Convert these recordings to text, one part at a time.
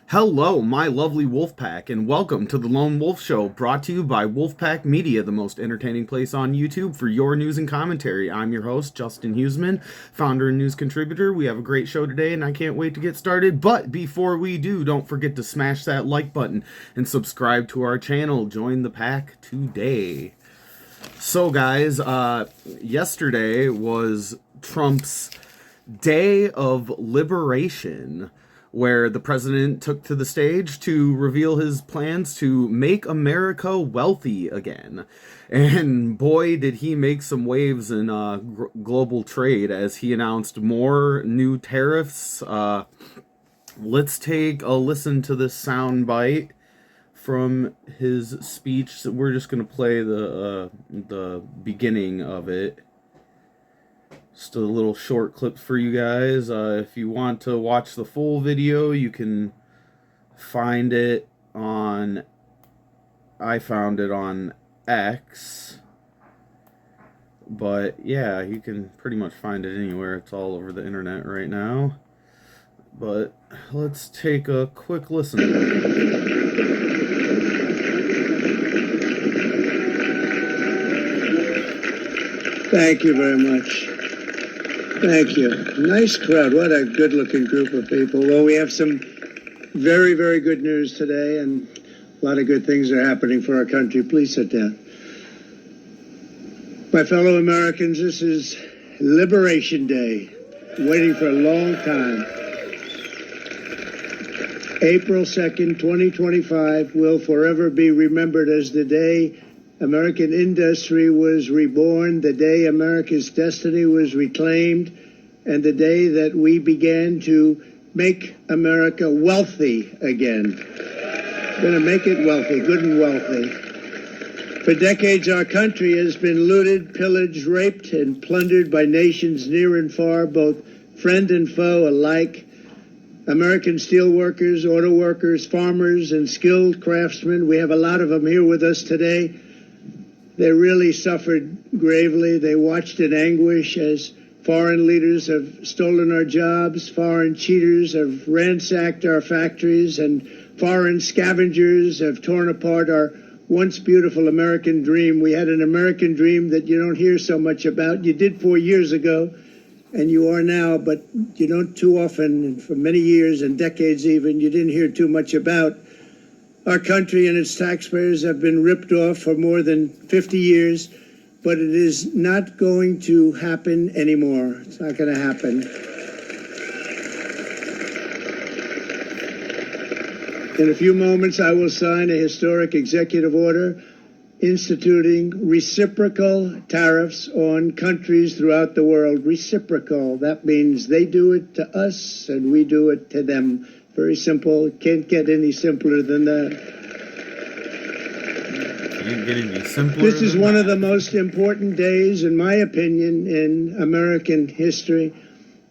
Hello, my lovely Wolfpack, and welcome to the Lone Wolf Show, brought to you by Wolfpack Media, the most entertaining place on YouTube for your news and commentary. I'm your host, Justin Huseman, founder and news contributor. We have a great show today, and I can't wait to get started. But before we do, don't forget to smash that like button and subscribe to our channel. Join the pack today. So, guys, yesterday was Trump's Day of Liberation, where the president took to the stage to reveal his plans to make America wealthy again. And boy, did he make some waves in global trade as he announced more new tariffs. Let's take a listen to this sound bite from his speech. We're just going to play the beginning of it. Just a little short clip for you guys. If you want to watch the full video, you can find it on... I found it on X. But yeah, you can pretty much find it anywhere. It's all over the internet right now. But let's take a quick listen. Thank you very much. Thank you. Nice crowd. What a good-looking group of people. Well, we have some very, very good news today, and a lot of good things are happening for our country. Please sit down. My fellow Americans, this is Liberation Day. Waiting for a long time. April 2nd, 2025 will forever be remembered as the day American industry was reborn, the day America's destiny was reclaimed, and the day that we began to make America wealthy again. We're going to make it wealthy, good and wealthy. For decades, our country has been looted, pillaged, raped, and plundered by nations near and far, both friend and foe alike. American steelworkers, auto workers, farmers, and skilled craftsmen, we have a lot of them here with us today. They really suffered gravely. They watched in anguish as foreign leaders have stolen our jobs, foreign cheaters have ransacked our factories, and foreign scavengers have torn apart our once beautiful American dream. We had an American dream that you don't hear so much about. You did 4 years ago, and you are now, but you don't too often, and for many years and decades even, you didn't hear too much about. Our country and its taxpayers have been ripped off for more than 50 years, but it is not going to happen anymore. It's not going to happen. In a few moments, I will sign a historic executive order instituting reciprocal tariffs on countries throughout the world. Reciprocal, that means they do it to us and we do it to them. Very simple. Can't get any simpler than that. Can't get any simpler. This is one of the most important days, in my opinion, in American history.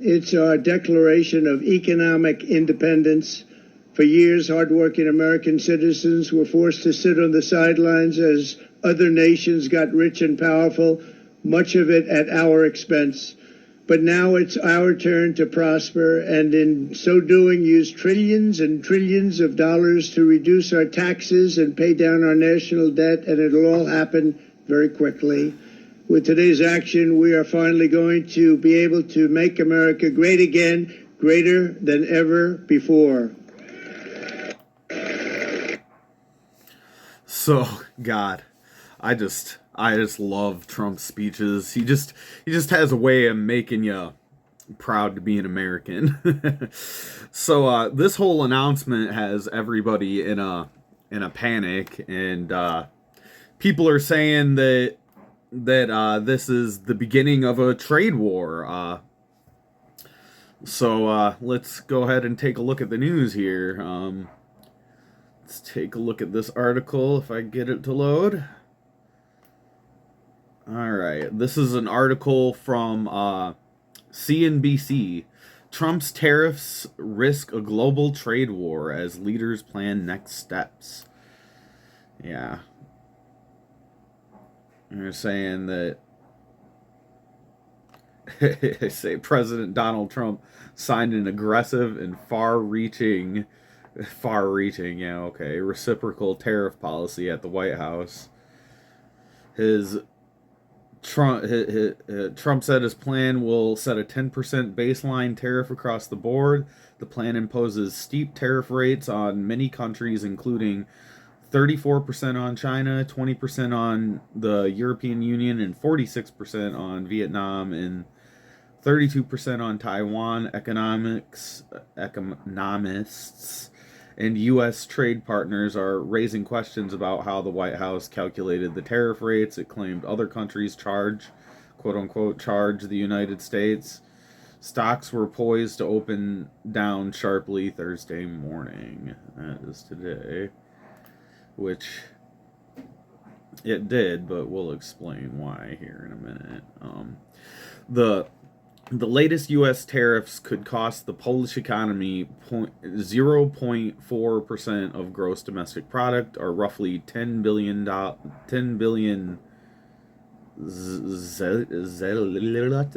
It's our declaration of economic independence. For years, hardworking American citizens were forced to sit on the sidelines as other nations got rich and powerful, much of it at our expense. But now it's our turn to prosper, and in so doing, use trillions and trillions of dollars to reduce our taxes and pay down our national debt, and it'll all happen very quickly. With today's action, we are finally going to be able to make America great again, greater than ever before. So, God, I just love Trump's speeches. He just has a way of making you proud to be an American. So this whole announcement has everybody in a panic, and people are saying that this is the beginning of a trade war. So let's go ahead and take a look at the news here. Let's take a look at this article if I get it to load. All right, this is an article from CNBC. Trump's tariffs risk a global trade war as leaders plan next steps. Yeah. They're saying that they say President Donald Trump signed an aggressive and far-reaching Far-reaching, yeah, okay. Reciprocal tariff policy at the White House. His Trump said his plan will set a 10% baseline tariff across the board. The plan imposes steep tariff rates on many countries, including 34% on China, 20% on the European Union, and 46% on Vietnam, and 32% on Taiwan. Economists and U.S. trade partners are raising questions about how the White House calculated the tariff rates. It claimed other countries quote unquote, charge the United States. Stocks were poised to open down sharply Thursday morning. That is today. Which it did, but we'll explain why here in a minute. The the latest U.S. tariffs could cost the Polish economy 0.4% of gross domestic product, or roughly $10 billion.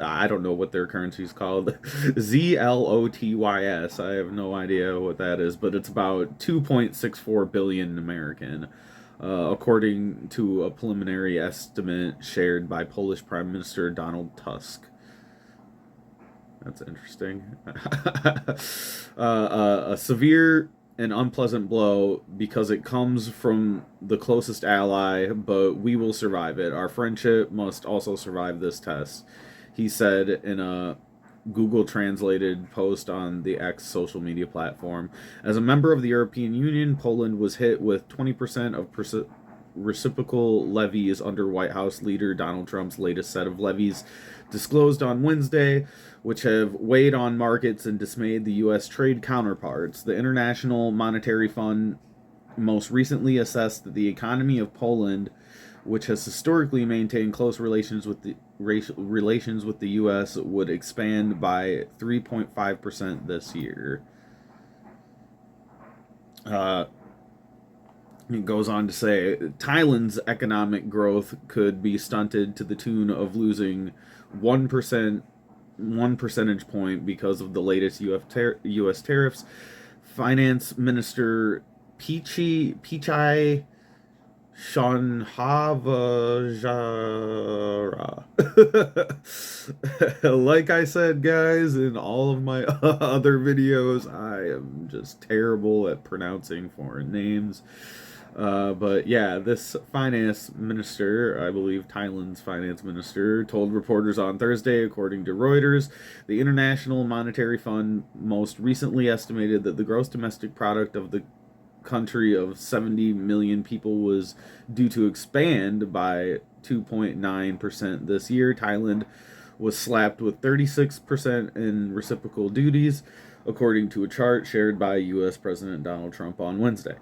I don't know what their currency is called. ZLOTYS. I have no idea what that is, but it's about 2.64 billion American, according to a preliminary estimate shared by Polish Prime Minister Donald Tusk. That's interesting. A severe and unpleasant blow because it comes from the closest ally, but we will survive it. Our friendship must also survive this test, he said in a Google translated post on the X social media platform. As a member of the European Union, Poland was hit with 20% of reciprocal levies under White House leader Donald Trump's latest set of levies disclosed on Wednesday, which have weighed on markets and dismayed the U.S. trade counterparts. The International Monetary Fund most recently assessed that the economy of Poland, which has historically maintained close relations with the U.S., would expand by 3.5% this year. It goes on to say Thailand's economic growth could be stunted to the tune of losing 1 percentage point because of the latest U.S. tariffs. Finance Minister Pichai Shanhavajara. Like I said, guys, in all of my other videos, I am just terrible at pronouncing foreign names. But yeah, this finance minister, I believe Thailand's finance minister, told reporters on Thursday, according to Reuters, the International Monetary Fund most recently estimated that the gross domestic product of the country of 70 million people was due to expand by 2.9% this year. Thailand was slapped with 36% in reciprocal duties, according to a chart shared by U.S. President Donald Trump on Wednesday.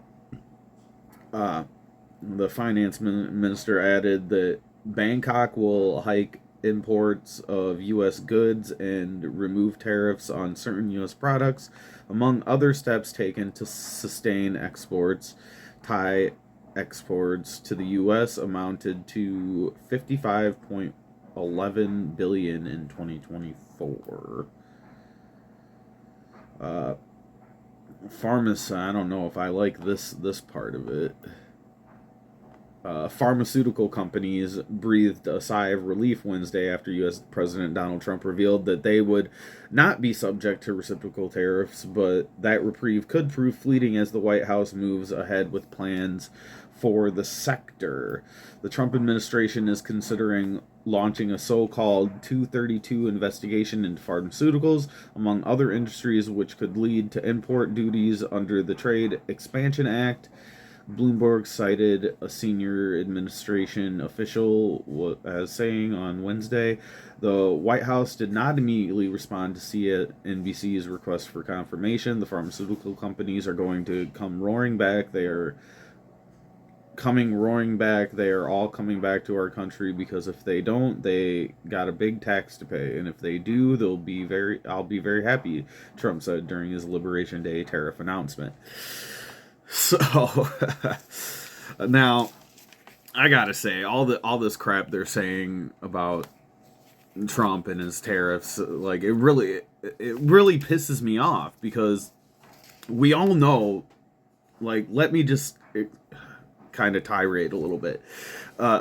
The finance minister added that Bangkok will hike imports of U.S. goods and remove tariffs on certain U.S. products, among other steps taken to sustain exports. Thai exports to the U.S. amounted to $55.11 billion in 2024. I don't know if I like this part of it. Pharmaceutical companies breathed a sigh of relief Wednesday after U.S. President Donald Trump revealed that they would not be subject to reciprocal tariffs, but that reprieve could prove fleeting as the White House moves ahead with plans for the sector. The Trump administration is considering launching a so-called 232 investigation into pharmaceuticals, among other industries, which could lead to import duties under the Trade Expansion Act. Bloomberg cited a senior administration official as saying on Wednesday, the White House did not immediately respond to CNBC's request for confirmation. The pharmaceutical companies are going to come roaring back. They are coming roaring back. They are all coming back to our country, because if they don't, they got a big tax to pay, and if they do, I'll be very happy, Trump said during his Liberation Day tariff announcement. So now I gotta say, all this crap they're saying about Trump and his tariffs, like, it really pisses me off, because we all know, like, let me just kind of tirade a little bit.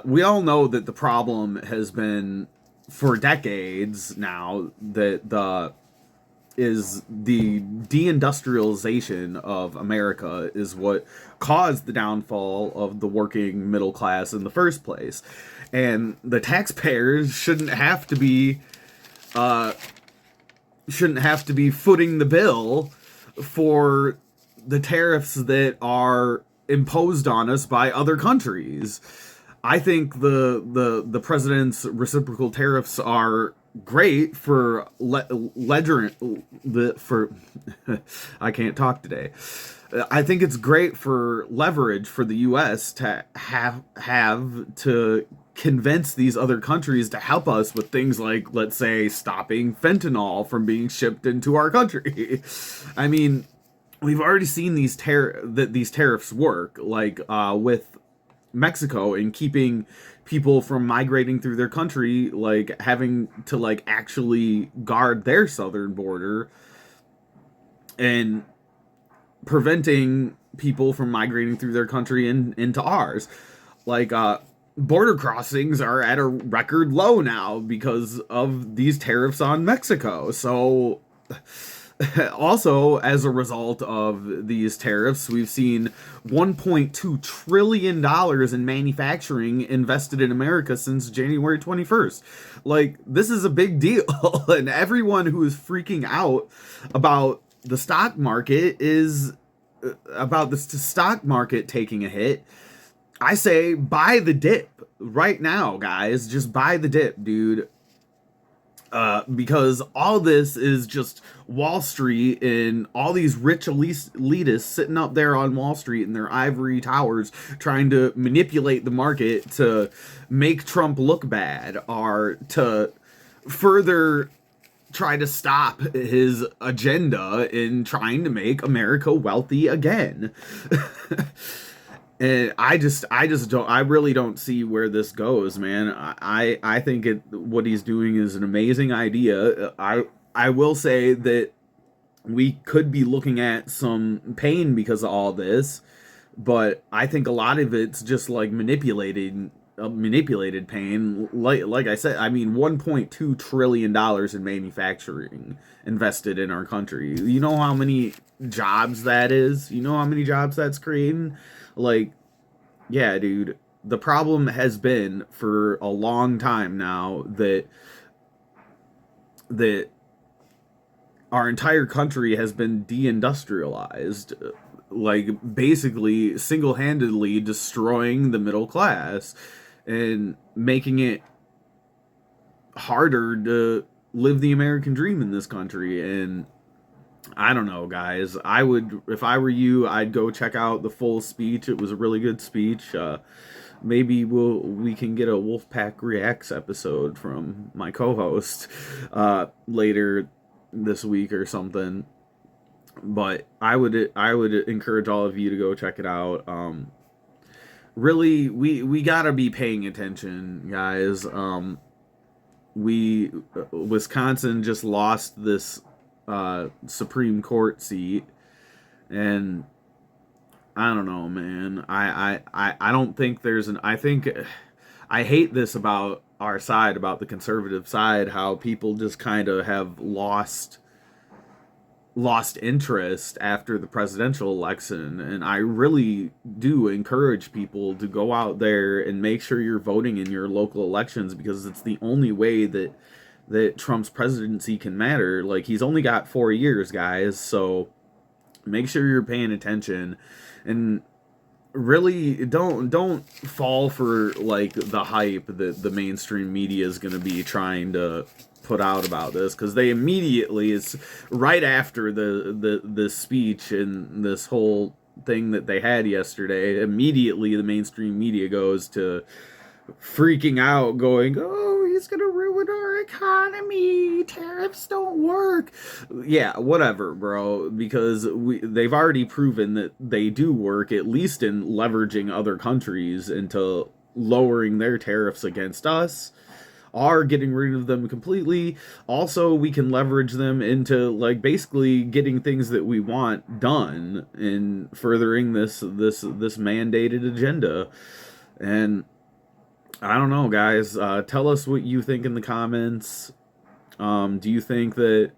We all know that the problem has been for decades now that the deindustrialization of America is what caused the downfall of the working middle class in the first place. And the taxpayers shouldn't have to be footing the bill for the tariffs that are imposed on us by other countries. I think the president's reciprocal tariffs are great for for I can't talk today. I think it's great for leverage for the U.S. to have to convince these other countries to help us with things like, let's say, stopping fentanyl from being shipped into our country. I mean, we've already seen these tariffs work, like with Mexico, and keeping people from migrating through their country, like having to like actually guard their southern border and preventing people from migrating through their country and into ours. Like border crossings are at a record low now because of these tariffs on Mexico. So also, as a result of these tariffs, we've seen $1.2 trillion in manufacturing invested in America since January 21st. Like, this is a big deal. And everyone who is freaking out about the stock market stock market taking a hit. I say buy the dip right now, guys. Just buy the dip, dude. Because all this is just Wall Street and all these rich elitists sitting up there on Wall Street in their ivory towers trying to manipulate the market to make Trump look bad or to further try to stop his agenda in trying to make America wealthy again. And I really don't see where this goes, man. I think what he's doing is an amazing idea. I will say that we could be looking at some pain because of all this, but I think a lot of it's just like manipulated pain. Like I said, I mean, $1.2 trillion in manufacturing invested in our country. You know how many jobs that is? You know how many jobs that's creating? Like, yeah, dude, the problem has been for a long time now that our entire country has been deindustrialized, like basically single-handedly destroying the middle class and making it harder to live the American dream in this country. And I don't know, guys. If I were you, I'd go check out the full speech. It was a really good speech. Maybe we can get a Wolfpack Reacts episode from my co-host later this week or something. But I would encourage all of you to go check it out. Really, we gotta be paying attention, guys. Wisconsin just lost this Supreme Court seat, and I don't know, man. I don't think there's an I hate this about our side, about the conservative side, how people just kind of have lost interest after the presidential election. And I really do encourage people to go out there and make sure you're voting in your local elections, because it's the only way that Trump's presidency can matter. Like, he's only got 4 years, guys, so make sure you're paying attention. And really don't fall for like the hype that the mainstream media is going to be trying to put out about this, because they immediately, it's right after the speech and this whole thing that they had yesterday, immediately the mainstream media goes to freaking out, going, oh, he's gonna ruin our economy, tariffs don't work. Yeah, whatever, bro, because they've already proven that they do work, at least in leveraging other countries into lowering their tariffs against us. are getting rid of them completely. Also, we can leverage them into like basically getting things that we want done in furthering this mandated agenda. And I don't know, guys. Tell us what you think in the comments. Do you think that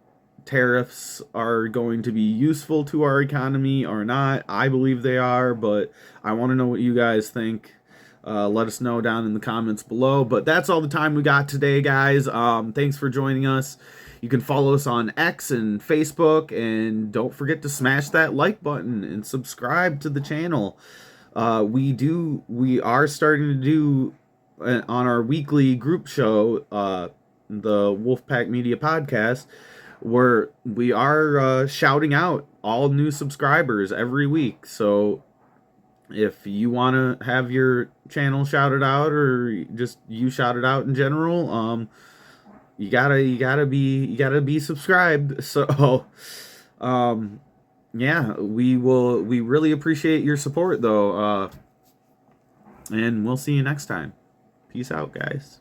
tariffs are going to be useful to our economy or not? I believe they are, but I want to know what you guys think. Let us know down in the comments below. But that's all the time we got today, guys. Thanks for joining us. You can follow us on X and Facebook, and don't forget to smash that like button and subscribe to the channel. We are starting to do on our weekly group show, the Wolfpack Media Podcast, where we are shouting out all new subscribers every week. So if you want to have your channel shouted out, or just you shout it out in general, you gotta be subscribed. So yeah, we really appreciate your support though, and we'll see you next time. Peace out, guys.